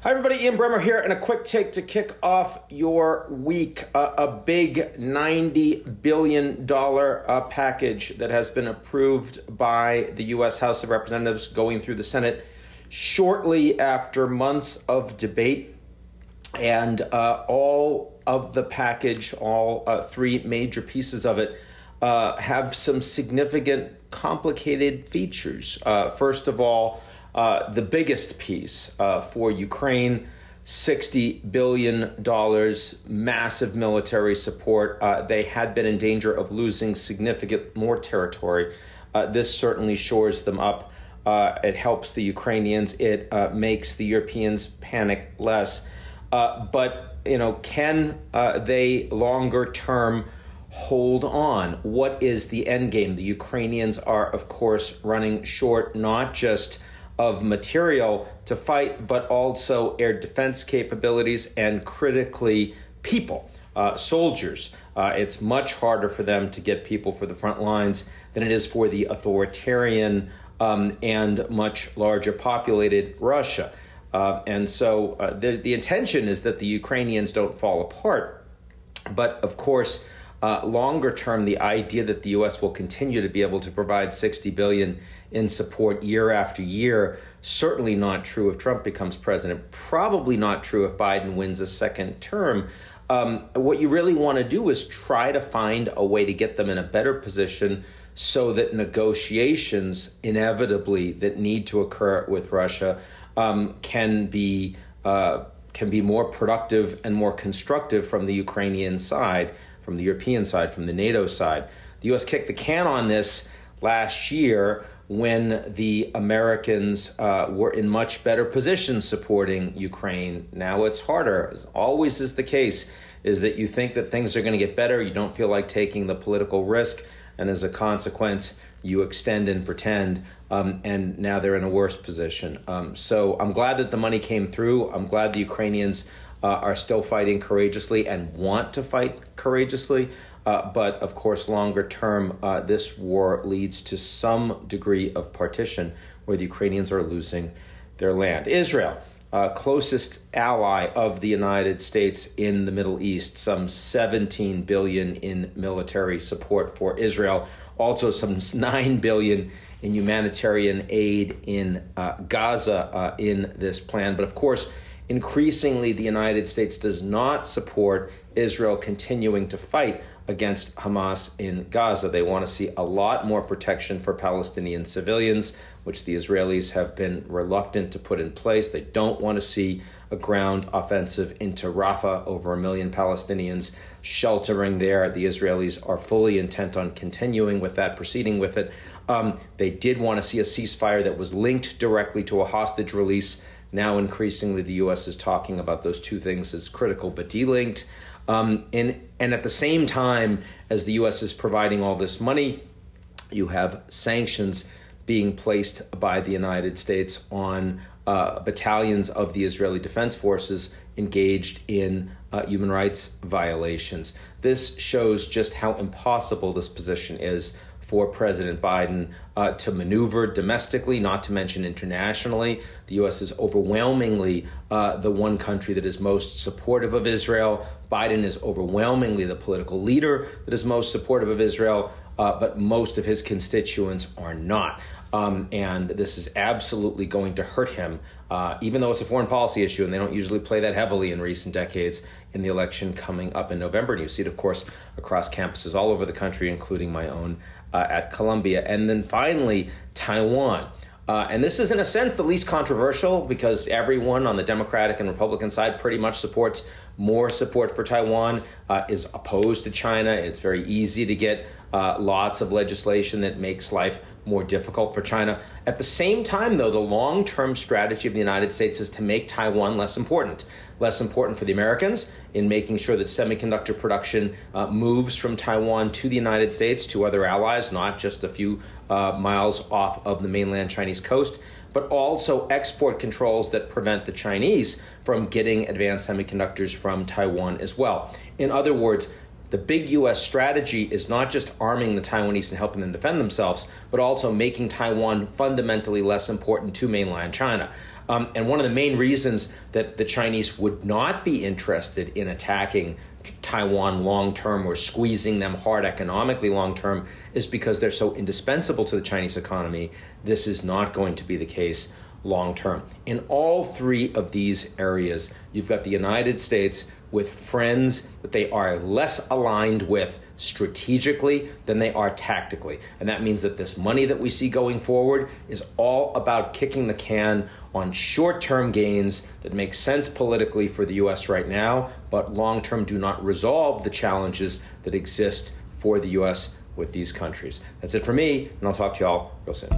Hi, everybody. Ian Bremmer here, and a quick take to kick off your week. A big $90 billion package that has been approved by the U.S. House of Representatives going through the Senate shortly after months of debate. And all of the package, all three major pieces of it, have some significant complicated features. First of all, the biggest piece for Ukraine, $60 billion, massive military support. They had been in danger of losing significant more territory. This certainly shores them up. It helps the Ukrainians. It makes the Europeans panic less. But, can they longer term hold on? What is the end game? The Ukrainians are, of course, running short, not just of material to fight, but also air defense capabilities and critically people, soldiers. It's much harder for them to get people for the front lines than it is for the authoritarian and much larger populated Russia. And so the intention is that the Ukrainians don't fall apart. But of course, longer term, the idea that the U.S. will continue to be able to provide $60 billion in support year after year, certainly not true if Trump becomes president, probably not true if Biden wins a second term. What you really want to do is try to find a way to get them in a better position so that negotiations inevitably that need to occur with Russia can be more productive and more constructive from the Ukrainian side, from the European side, from the NATO side. The U.S. kicked the can on this last year when the Americans were in much better position supporting Ukraine. Now it's harder, as always is the case, is that you think that things are going to get better. You don't feel like taking the political risk. And as a consequence, you extend and pretend, and now they're in a worse position. So I'm glad that the money came through. I'm glad the Ukrainians are still fighting courageously and want to fight courageously. But of course, longer term, this war leads to some degree of partition where the Ukrainians are losing their land. Israel, closest ally of the United States in the Middle East, some $17 billion in military support for Israel, also some $9 billion in humanitarian aid in Gaza in this plan. But of course, increasingly, the United States does not support Israel continuing to fight against Hamas in Gaza. They want to see a lot more protection for Palestinian civilians, which the Israelis have been reluctant to put in place. They don't want to see a ground offensive into Rafah, over 1 million Palestinians sheltering there. The Israelis are fully intent on continuing with that, proceeding with it. They did want to see a ceasefire that was linked directly to a hostage release. Now, increasingly, the U.S. is talking about those two things as critical but delinked. And at the same time as the U.S. is providing all this money, you have sanctions being placed by the United States on battalions of the Israeli Defense Forces engaged in human rights violations. This shows just how impossible this position is for President Biden to maneuver domestically, not to mention internationally. The U.S. is overwhelmingly the one country that is most supportive of Israel. Biden is overwhelmingly the political leader that is most supportive of Israel, but most of his constituents are not. And this is absolutely going to hurt him, even though it's a foreign policy issue, and they don't usually play that heavily in recent decades in the election coming up in November. And you see it, of course, across campuses all over the country, including my own at Columbia. And then finally, Taiwan. And this is, in a sense, the least controversial because everyone on the Democratic and Republican side pretty much supports more support for Taiwan, is opposed to China. It's very easy to get lots of legislation that makes life more difficult for China. At the same time, though, the long-term strategy of the United States is to make Taiwan less important for the Americans in making sure that semiconductor production moves from Taiwan to the United States, to other allies, not just a few miles off of the mainland Chinese coast, but also export controls that prevent the Chinese from getting advanced semiconductors from Taiwan as well. In other words, the big U.S. strategy is not just arming the Taiwanese and helping them defend themselves, but also making Taiwan fundamentally less important to mainland China. And one of the main reasons that the Chinese would not be interested in attacking Taiwan long-term or squeezing them hard economically long-term is because they're so indispensable to the Chinese economy. This is not going to be the case long-term. In all three of these areas, you've got the United States with friends that they are less aligned with strategically than they are tactically. And that means that this money that we see going forward is all about kicking the can on short-term gains that make sense politically for the U.S. right now, but long-term do not resolve the challenges that exist for the U.S. with these countries. That's it for me, and I'll talk to y'all real soon.